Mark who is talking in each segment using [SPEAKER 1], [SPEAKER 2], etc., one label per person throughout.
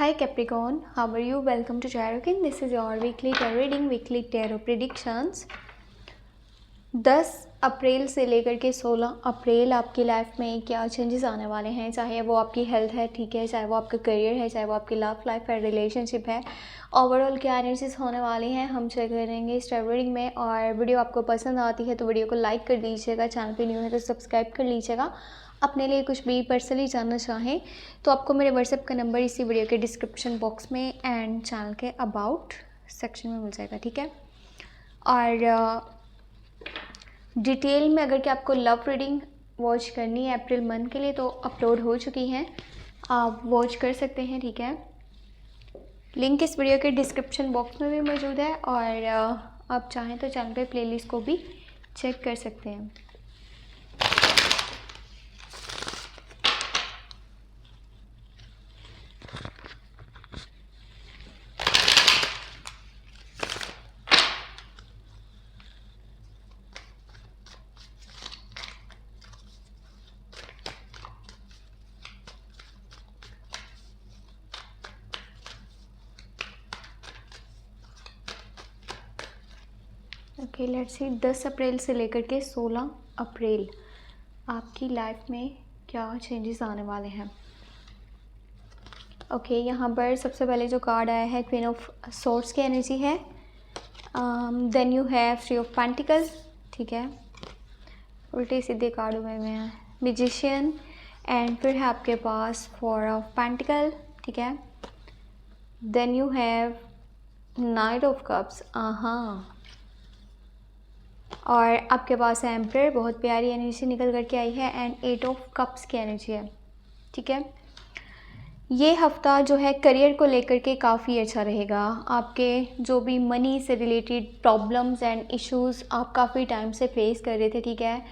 [SPEAKER 1] Hi Capricorn, how are you? Welcome to Tarot King. This is your weekly tarot reading, weekly tarot predictions. 10 अप्रैल से लेकर के 16 अप्रैल आपकी life में क्या changes आने वाले हैं, चाहे वो आपकी हेल्थ है, ठीक है, चाहे वो आपका करियर है, चाहे वो आपकी लव लाइफ है, रिलेशनशिप है, ओवरऑल क्या एनर्जीज होने वाली हैं हम चेक करेंगे इस tarot रीडिंग में। और वीडियो आपको पसंद आती है तो वीडियो को लाइक कर दीजिएगा, चैनल पे न्यू है तो सब्सक्राइब कर लीजिएगा। अपने लिए कुछ भी पर्सनली जानना चाहें तो आपको मेरे व्हाट्सएप का नंबर इसी वीडियो के डिस्क्रिप्शन बॉक्स में एंड चैनल के अबाउट सेक्शन में मिल जाएगा, ठीक है। और डिटेल में अगर कि आपको लव रीडिंग वॉच करनी है अप्रैल मंथ के लिए तो अपलोड हो चुकी हैं, आप वॉच कर सकते हैं, ठीक है। लिंक इस वीडियो के डिस्क्रिप्शन बॉक्स में भी मौजूद है और आप चाहें तो चैनल पे प्लेलिस्ट को भी चेक कर सकते हैं। ओके, लेट्स सी 10 अप्रैल से लेकर के 16 अप्रैल आपकी लाइफ में क्या चेंजेस आने वाले हैं। ओके, यहाँ पर सबसे पहले जो कार्ड आया है क्वीन ऑफ सोर्ड्स की एनर्जी है, then you have three of pentacle, ठीक है, उल्टे सीधे कार्ड हुए हुए हैं, मैजिशियन, एंड फिर है आपके पास फोर ऑफ पेंटिकल, ठीक है, then you have knight of cups, और आपके पास है एम्परर, बहुत प्यारी एनर्जी निकल करके आई है, एंड 8 ऑफ कप्स की एनर्जी है, ठीक है। ये हफ्ता जो है करियर को लेकर के काफ़ी अच्छा रहेगा। आपके जो भी मनी से रिलेटेड प्रॉब्लम्स एंड इश्यूज़ आप काफ़ी टाइम से फेस कर रहे थे, ठीक है,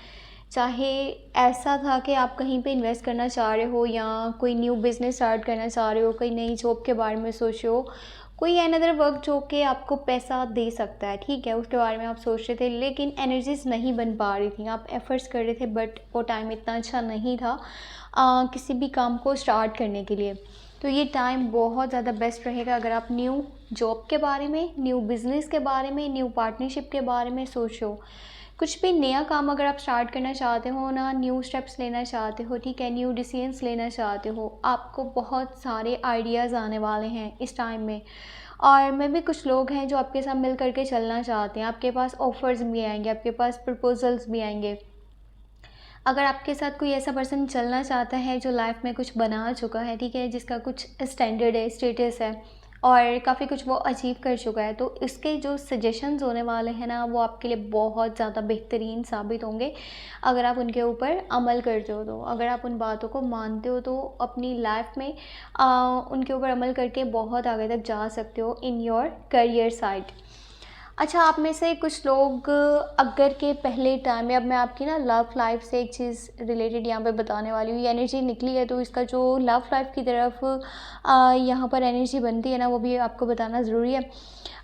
[SPEAKER 1] चाहे ऐसा था कि आप कहीं पे इन्वेस्ट करना चाह रहे हो या कोई न्यू बिज़नेस स्टार्ट करना चाह रहे हो, कोई नई जॉब के बारे में सोच रहे हो, कोई अनदर वर्क जो कि आपको पैसा दे सकता है, ठीक है, उसके बारे में आप सोच रहे थे लेकिन एनर्जीज नहीं बन पा रही थी, आप एफर्ट्स कर रहे थे बट वो टाइम इतना अच्छा नहीं था किसी भी काम को स्टार्ट करने के लिए। तो ये टाइम बहुत ज़्यादा बेस्ट रहेगा अगर आप न्यू जॉब के बारे में, न्यू बिज़नेस के बारे में, न्यू पार्टनरशिप के बारे में सोच रहे हो, कुछ भी नया काम अगर आप स्टार्ट करना चाहते हो ना, न्यू स्टेप्स लेना चाहते हो, ठीक है, न्यू डिसीजंस लेना चाहते हो, आपको बहुत सारे आइडियाज़ आने वाले हैं इस टाइम में। और मैं भी कुछ लोग हैं जो आपके साथ मिल करके चलना चाहते हैं, आपके पास ऑफ़र्स भी आएंगे, आपके पास प्रपोजल्स भी आएंगे। अगर आपके साथ कोई ऐसा पर्सन चलना चाहता है जो लाइफ में कुछ बना चुका है, ठीक है, जिसका कुछ स्टैंडर्ड है, स्टेटस है और काफ़ी कुछ वो अचीव कर चुका है, तो इसके जो सजेशंस होने वाले हैं ना वो आपके लिए बहुत ज़्यादा बेहतरीन साबित होंगे अगर आप उनके ऊपर अमल करते हो। तो अगर आप उन बातों को मानते हो तो अपनी लाइफ में उनके ऊपर अमल करके बहुत आगे तक जा सकते हो इन योर करियर साइड। अच्छा, आप में से कुछ लोग अगर के पहले टाइम में, अब मैं आपकी ना लव लाइफ से एक चीज़ रिलेटेड यहाँ पे बताने वाली हूँ, ये एनर्जी निकली है तो इसका जो लव लाइफ की तरफ यहाँ पर एनर्जी बनती है ना वो भी आपको बताना ज़रूरी है।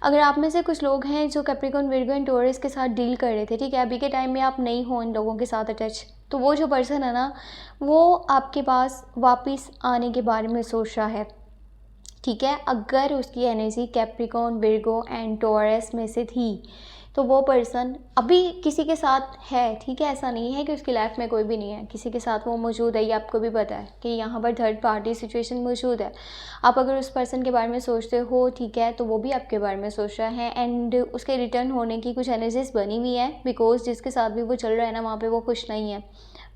[SPEAKER 1] अगर आप में से कुछ लोग हैं जो कैप्रिकॉर्न, विर्गो एंड टॉरस के साथ डील कर रहे थे, ठीक है, अभी के टाइम में आप नहीं हो इन लोगों के साथ अटैच, तो वो जो पर्सन है ना वो आपके पास वापस आने के बारे में सोच रहा है, ठीक है। अगर उसकी energy Capricorn, Virgo and taurus में से थी तो वो पर्सन अभी किसी के साथ है, ठीक है, ऐसा नहीं है कि उसकी लाइफ में कोई भी नहीं है, किसी के साथ वो मौजूद है, ये आपको भी पता है कि यहाँ पर थर्ड पार्टी सिचुएशन मौजूद है। आप अगर उस पर्सन के बारे में सोचते हो, ठीक है, तो वो भी आपके बारे में सोच रहा है एंड उसके रिटर्न होने की कुछ एनर्जीज बनी हुई है, बिकॉज जिसके साथ भी वो चल रहा है ना वहाँ पर वो खुश नहीं है,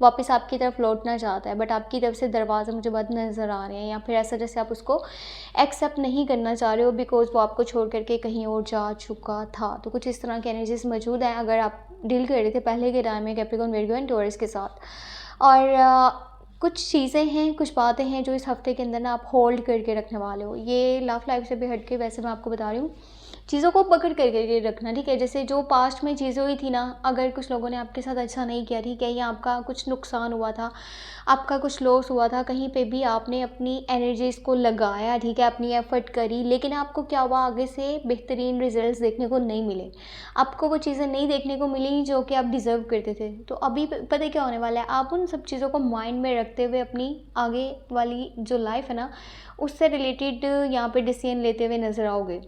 [SPEAKER 1] वापस आपकी तरफ लौटना चाहता है, बट आपकी तरफ से दरवाज़ा मुझे बंद नज़र आ रहे हैं, या फिर ऐसा जैसे आप उसको एक्सेप्ट नहीं करना चाह रहे हो बिकॉज वो आपको छोड़ करके कहीं और जा चुका था। तो कुछ इस तरह की एनर्जीज मौजूद हैं अगर आप डील कर रहे थे पहले के टाइम में कैप्रिकॉर्न, विर्गो एंड टॉरस के साथ। और कुछ चीज़ें हैं, कुछ बातें हैं जो इस हफ्ते के अंदर ना आप होल्ड करके रखने वाले हो। ये लव लाइफ से भी हट के वैसे मैं आपको बता रही हूँ चीज़ों को पकड़ कर के रखना, ठीक है। जैसे जो पास्ट में चीज़ें हुई थी ना, अगर कुछ लोगों ने आपके साथ अच्छा नहीं किया, ठीक है, या आपका कुछ नुकसान हुआ था, आपका कुछ लॉस हुआ था, कहीं पे भी आपने अपनी एनर्जीज़ को लगाया, ठीक है, अपनी एफ़र्ट करी, लेकिन आपको क्या हुआ, आगे से बेहतरीन रिज़ल्ट्स देखने को नहीं मिले। आपको वो चीज़ें नहीं देखने को मिली जो कि आप डिज़र्व करते थे। तो अभी पता है क्या होने वाला है, आप उन सब चीज़ों को माइंड में रखते हुए अपनी आगे वाली जो लाइफ़ है ना, उससे रिलेटेड यहाँ पे डिसीजन लेते हुए नज़र आओगे।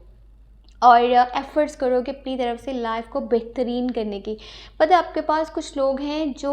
[SPEAKER 1] और एफ़र्ट्स करोगे अपनी तरफ से लाइफ़ को बेहतरीन करने की। पता है आपके पास कुछ लोग हैं जो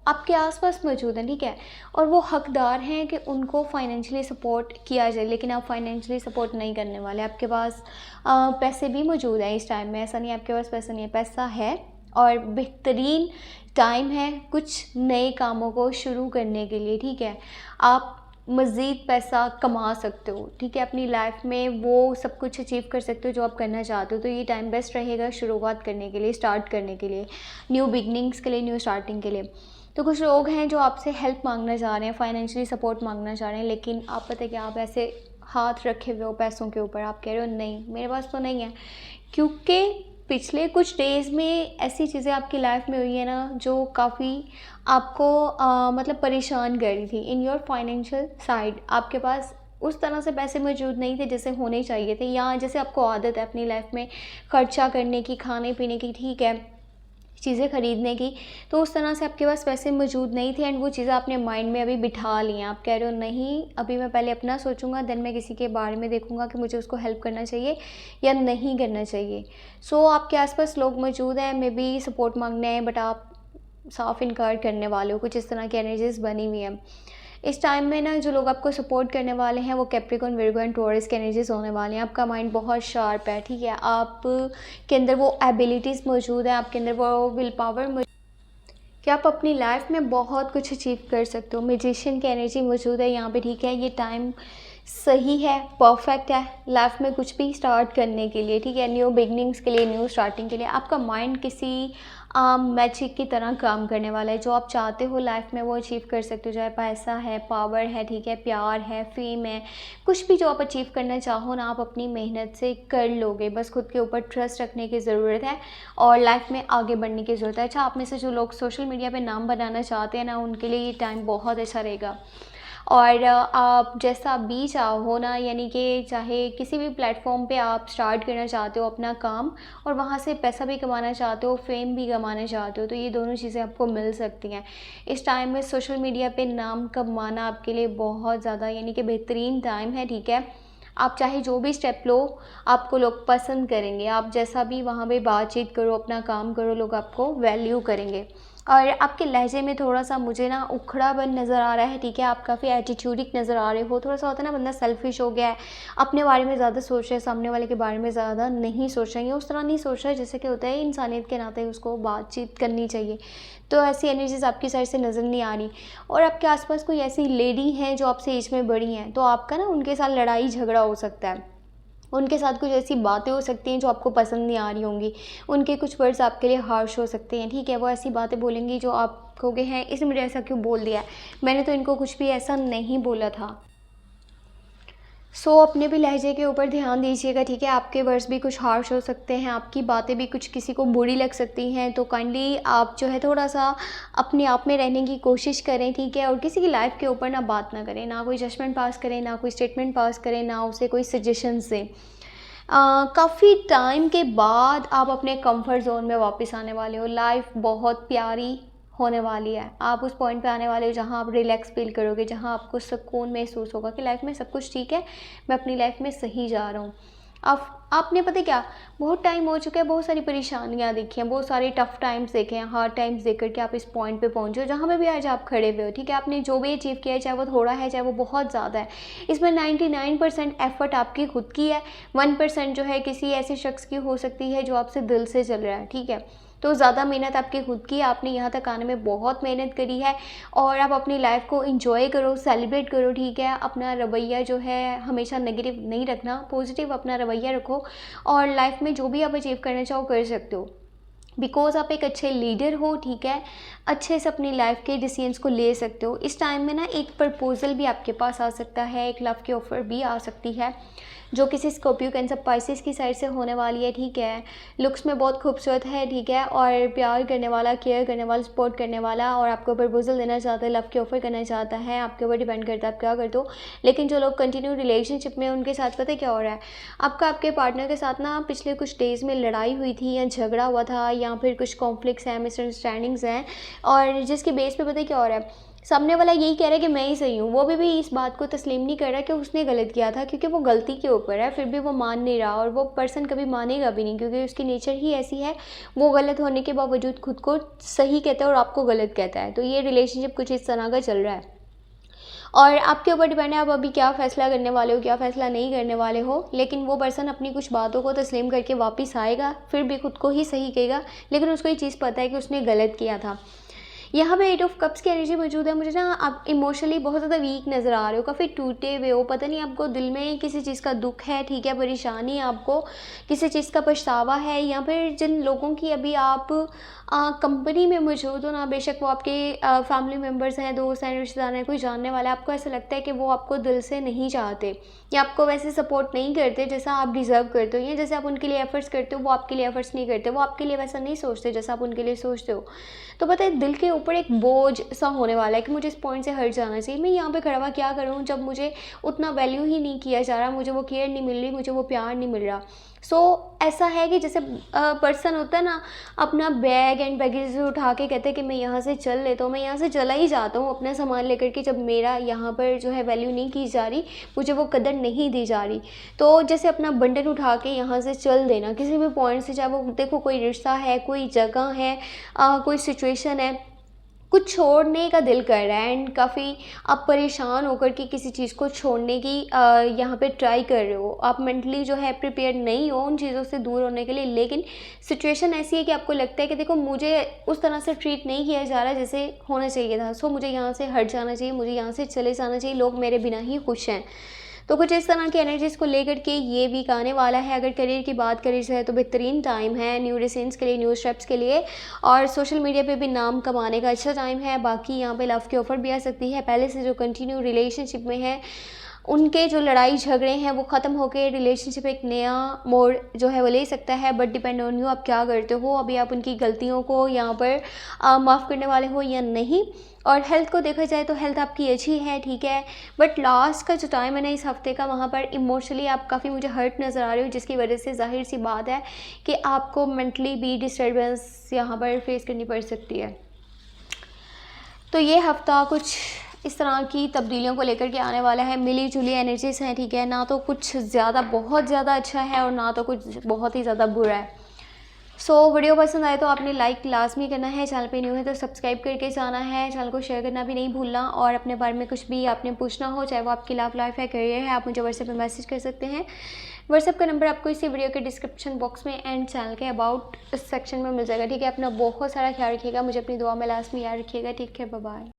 [SPEAKER 1] आपके आस-पास मौजूद हैं, ठीक है? और वो हकदार हैं कि उनको फ़ाइनेंशियली सपोर्ट किया जाए, लेकिन आप फ़ाइनेंशियली सपोर्ट नहीं करने वाले। आपके पास पैसे भी मौजूद हैं इस टाइम में, ऐसा नहीं है आपके पास पैसा नहीं है, पैसा है और बेहतरीन टाइम है कुछ नए कामों को शुरू करने के लिए, ठीक है? आप मज़ीद पैसा कमा सकते हो, ठीक है? अपनी लाइफ़ में वो सब कुछ अचीव कर सकते हो जो आप करना चाहते हो, तो ये टाइम बेस्ट रहेगा शुरुआत करने के लिए, स्टार्ट करने के लिए, न्यू बिगिनिंग्स के लिए, न्यू स्टार्टिंग के लिए। तो कुछ लोग हैं जो आपसे हेल्प माँगना चाह रहे हैं, फाइनेंशियली सपोर्ट माँगना चाह रहे हैं, लेकिन आप पता है कि आप ऐसे हाथ रखे हुए हो पैसों के ऊपर, आप कह रहे हो नहीं, मेरे पास तो नहीं है। क्योंकि पिछले कुछ डेज़ में ऐसी चीज़ें आपकी लाइफ़ में हुई हैं ना, जो काफ़ी आपको मतलब परेशान कर रही थी। इन योर फाइनेंशियल साइड आपके पास उस तरह से पैसे मौजूद नहीं थे जैसे होने चाहिए थे, या जैसे आपको आदत है अपनी लाइफ़ में खर्चा करने की, खाने-पीने की, ठीक है, चीज़ें खरीदने की, तो उस तरह से आपके पास पैसे मौजूद नहीं थे एंड वो चीज़ें आपने माइंड में अभी बिठा ली हैं। आप कह रहे हो नहीं, अभी मैं पहले अपना सोचूँगा, देन मैं किसी के बारे में देखूँगा कि मुझे उसको हेल्प करना चाहिए या नहीं करना चाहिए। सो आपके आस-पास लोग मौजूद हैं, मे बी सपोर्ट माँगने आए, बट आप साफ़ इनकार करने वाले हो, कुछ इस तरह की एनर्जीज़ बनी हुई हैं। इस टाइम में ना जो लोग आपको सपोर्ट करने वाले हैं वो कैप्रिकॉर्न, विर्गो एंड टॉरस के एनर्जीज़ होने वाले हैं। आपका माइंड बहुत शार्प है, ठीक है? आप के अंदर वो एबिलिटीज़ मौजूद हैं, आपके अंदर वो विल पावर कि आप अपनी लाइफ में बहुत कुछ अचीव कर सकते हो। मैजिशियन की एनर्जी मौजूद है यहाँ पे, ठीक है? ये टाइम सही है, परफेक्ट है लाइफ में कुछ भी स्टार्ट करने के लिए, ठीक है? न्यू बिगनिंग्स के लिए, न्यू स्टार्टिंग के लिए। आपका माइंड किसी मैजिक की तरह काम करने वाला है। जो आप चाहते हो लाइफ में वो अचीव कर सकते हो, चाहे पैसा है, पावर है, ठीक है, प्यार है, फेम है, कुछ भी जो आप अचीव करना चाहो ना, आप अपनी मेहनत से कर लोगे। बस खुद के ऊपर ट्रस्ट रखने की ज़रूरत है और लाइफ में आगे बढ़ने की ज़रूरत है। अच्छा, आप में से जो लोग सोशल मीडिया पे नाम बनाना चाहते हैं ना, उनके लिए ये टाइम बहुत अच्छा रहेगा। और आप जैसा भी चाहो ना, यानी कि चाहे किसी भी प्लेटफॉर्म पे आप स्टार्ट करना चाहते हो अपना काम और वहाँ से पैसा भी कमाना चाहते हो, फेम भी कमाना चाहते हो, तो ये दोनों चीज़ें आपको मिल सकती हैं। इस टाइम में सोशल मीडिया पे नाम कमाना आपके लिए बहुत ज़्यादा यानी कि बेहतरीन टाइम है, ठीक है? आप चाहे जो भी स्टेप लो, आपको लोग पसंद करेंगे। आप जैसा भी वहाँ पे बातचीत करो, अपना काम करो, लोग आपको वैल्यू करेंगे। और आपके लहजे में थोड़ा-सा मुझे ना उखड़ापन नज़र आ रहा है, ठीक है? आप काफ़ी एटीट्यूडिक नज़र आ रहे हो। थोड़ा-सा होता है ना, बंदा सेल्फिश हो गया है, अपने बारे में ज़्यादा सोच रहा है, सामने वाले के बारे में ज़्यादा नहीं सोच रहे हैं, उस तरह नहीं सोच रहा है जैसे कि होता है इंसानियत के नाते उसको बातचीत करनी चाहिए। तो ऐसी एनर्जीज़ आपकी साइड से नज़र नहीं आ रही। और आपके आस-पास कोई ऐसी लेडी हैं जो आपसे एज में बड़ी हैं, तो आपका ना उनके साथ लड़ाई झगड़ा हो सकता है। उनके साथ कुछ ऐसी बातें हो सकती हैं जो आपको पसंद नहीं आ रही होंगी। उनके कुछ वर्ड्स आपके लिए हार्श हो सकते हैं, ठीक है? वो ऐसी बातें बोलेंगी जो आप कहोगे हैं, इसने मुझे ऐसा क्यों बोल दिया है? मैंने तो इनको कुछ भी ऐसा नहीं बोला था। अपने भी लहजे के ऊपर ध्यान दीजिएगा, ठीक है? आपके वर्ड्स भी कुछ हार्श हो सकते हैं, आपकी बातें भी कुछ किसी को बुरी लग सकती हैं, तो काइंडली आप जो है थोड़ा-सा अपने आप में रहने की कोशिश करें, ठीक है? और किसी की लाइफ़ के ऊपर ना बात ना करें, ना कोई जजमेंट पास करें, ना कोई स्टेटमेंट पास करें, ना उसे कोई सजेशंस दें। काफ़ी टाइम के बाद आप अपने कंफर्ट ज़ोन में वापस आने वाले हो। लाइफ बहुत प्यारी होने वाली है। आप उस पॉइंट पे आने वाले हो जहाँ आप रिलैक्स फ़ील करोगे, जहाँ आपको सुकून महसूस होगा कि लाइफ में सब कुछ ठीक है, मैं अपनी लाइफ में सही जा रहा हूँ। आपने पता है क्या, बहुत टाइम हो चुका है, बहुत सारी परेशानियाँ देखी हैं, बहुत सारे टफ़ टाइम्स देखे हैं, हार्ड टाइम्स देख कर के आप इस पॉइंट पे पहुँचे हो जहाँ पे भी आज आप खड़े हुए हो, ठीक है? आपने जो भी अचीव किया है, चाहे वो थोड़ा है, चाहे वो बहुत ज़्यादा है, इसमें 99% एफ़र्ट आपकी खुद की है, 1% जो है किसी ऐसे शख्स की हो सकती है जो आपसे दिल से चल रहा है, ठीक है? तो ज़्यादा मेहनत आपकी खुद की है, आपने यहाँ तक आने में बहुत मेहनत करी है और आप अपनी लाइफ़ को एंजॉय करो, सेलिब्रेट करो, ठीक है? अपना रवैया जो है हमेशा नेगेटिव नहीं रखना, पॉजिटिव अपना रवैया रखो और लाइफ़ में जो भी आप अचीव करना चाहो कर सकते हो। बिकॉज़ आप एक अच्छे लीडर हो, ठीक है, अच्छे से अपनी लाइफ के डिसीजंस को ले सकते हो। इस टाइम में ना एक प्रपोज़ल भी आपके पास आ सकता है, एक लव की ऑफ़र भी आ सकती है, जो किसी स्कॉर्पियो, कैंसर, पाइसेस की साइड से होने वाली है, ठीक है। लुक्स में बहुत खूबसूरत है, ठीक है, और प्यार करने वाला, केयर करने वाला, सपोर्ट करने वाला, और आपको प्रपोज़ल देना चाहता है, लव की ऑफ़र करना चाहता है। आपके ऊपर डिपेंड करता है आप क्या करते हो। लेकिन जो लोग कंटिन्यू रिलेशनशिप में, उनके साथ पता है क्या हो रहा है, आपके पार्टनर के साथ ना पिछले कुछ डेज़ में लड़ाई हुई थी या झगड़ा हुआ था, या फिर कुछ कॉन्फ्लिक्ट्स हैं, मिसअंडरस्टैंडिंग्स हैं, और जिसकी बेस पे पता है क्या हो रहा है, सामने वाला यही कह रहा है कि मैं ही सही हूँ, वो भी इस बात को तस्लीम नहीं कर रहा कि उसने गलत किया था, क्योंकि वो गलती के ऊपर है, फिर भी वो मान नहीं रहा, और वो पर्सन कभी मानेगा भी नहीं, क्योंकि उसकी नेचर ही ऐसी है, वो गलत होने के बावजूद खुद को सही कहता है और आपको गलत कहता है। तो ये रिलेशनशिप कुछ इस तरह का चल रहा है, और आपके ऊपर डिपेंड है आप अभी क्या फ़ैसला करने वाले हो, क्या फ़ैसला नहीं करने वाले हो। लेकिन वो पर्सन अपनी कुछ बातों को तस्लीम करके वापस आएगा, फिर भी खुद को ही सही कहेगा, लेकिन उसको ये चीज़ पता है कि उसने गलत किया था। यहाँ पे 8 ऑफ कप्स की एनर्जी मौजूद है। मुझे ना आप इमोशनली बहुत ज़्यादा वीक नज़र आ रहे हो, काफ़ी टूटे हुए हो, पता नहीं आपको दिल में किसी चीज़ का दुख है, ठीक है, परेशानी है, आपको किसी चीज़ का पछतावा है, या फिर जिन लोगों की अभी आप कंपनी में मौजूद हो ना, बेशक वो आपके फैमिली मेम्बर्स हैं, दोस्त हैं, रिश्तेदार हैं, कोई जानने वाला है, आपको ऐसा लगता है कि वो आपको दिल से नहीं चाहते, या आपको वैसे सपोर्ट नहीं करते जैसा आप डिज़र्व करते हो, या जैसे आप उनके लिए एफर्ट्स करते हो वो आपके लिए एफर्ट्स नहीं करते, वो आपके लिए वैसा नहीं सोचते जैसा आप उनके लिए सोचते हो। तो पता है दिल के ऊपर एक बोझ सा होने वाला है कि मुझे इस पॉइंट से हट जाना चाहिए, मैं यहाँ पे खड़ा हुआ क्या करूँ जब मुझे उतना वैल्यू ही नहीं किया जा रहा, मुझे वो केयर नहीं मिल रही, मुझे वो प्यार नहीं मिल रहा। ऐसा है कि जैसे पर्सन होता है ना, अपना बैग एंड बैगेज उठा के कहते हैं कि मैं यहाँ से चल लेता हूँ, मैं यहाँ से चला ही जाता हूँ अपना सामान लेकर के, जब मेरा यहाँ पर जो है वैल्यू नहीं की जा रही, मुझे वो कदर नहीं दी जा रही। तो जैसे अपना बंडल उठा के यहाँ से चल देना किसी भी पॉइंट से, चाहे वो देखो कोई रिश्ता है, कोई जगह है, कोई सिचुएशन है, कुछ छोड़ने का दिल कर रहा है, एंड काफ़ी आप परेशान होकर के किसी चीज़ को छोड़ने की यहाँ पे ट्राई कर रहे हो। आप मेंटली जो है प्रिपेयर नहीं हो उन चीज़ों से दूर होने के लिए, लेकिन सिचुएशन ऐसी है कि आपको लगता है कि देखो मुझे उस तरह से ट्रीट नहीं किया जा रहा जैसे होना चाहिए था, मुझे यहाँ से हट जाना चाहिए, मुझे यहाँ से चले जाना चाहिए, लोग मेरे बिना ही खुश हैं। तो कुछ इस तरह की एनर्जीज़ को लेकर के ये वीक आने वाला है। अगर करियर की बात करी जाए तो बेहतरीन टाइम है न्यू डिसीजंस के लिए, न्यू स्टेप्स के लिए, और सोशल मीडिया पे भी नाम कमाने का अच्छा टाइम है। बाकी यहाँ पे लव की ऑफ़र भी आ सकती है, पहले से जो कंटिन्यू रिलेशनशिप में है उनके जो लड़ाई झगड़े हैं वो ख़त्म होकर रिलेशनशिप एक नया मोड़ जो है वो ले सकता है। बट डिपेंड ऑन यू, आप क्या करते हो, अभी आप उनकी गलतियों को यहाँ पर माफ़ करने वाले हो या नहीं। और हेल्थ को देखा जाए तो हेल्थ आपकी अच्छी है, ठीक है, बट लास्ट का जो टाइम है ना इस हफ्ते का, वहाँ पर इमोशनली आप काफ़ी मुझे हर्ट नज़र आ रहे हो, जिसकी वजह से जाहिर सी बात है कि आपको मेंटली भी डिस्टर्बेंस यहाँ पर फेस करनी पड़ सकती है। तो ये हफ्ता कुछ इस तरह की तब्दीलियों को लेकर के आने वाला है, मिली जुली एनर्जीज़ हैं, ठीक है, ना तो कुछ ज़्यादा बहुत ज़्यादा अच्छा है और ना तो कुछ बहुत ही ज़्यादा बुरा है। वीडियो पसंद आए तो आपने लाइक लाजमी करना है, चैनल पे न्यू है तो सब्सक्राइब करके जाना है, चैनल को शेयर करना भी नहीं भूलना, और अपने बारे में कुछ भी आपने पूछना हो, चाहे वो आपकी लव लाइफ है, करियर है, आप मुझे व्हाट्सएप पे मैसेज कर सकते हैं। व्हाट्सएप का नंबर आपको इसी वीडियो के डिस्क्रिप्शन बॉक्स में एंड चैनल के अबाउट सेक्शन में मिल जाएगा, ठीक है। अपना बहुत सारा ख्याल रखिएगा, मुझे अपनी दुआ में लाजमी याद रखिएगा, ठीक है, बाय बाय।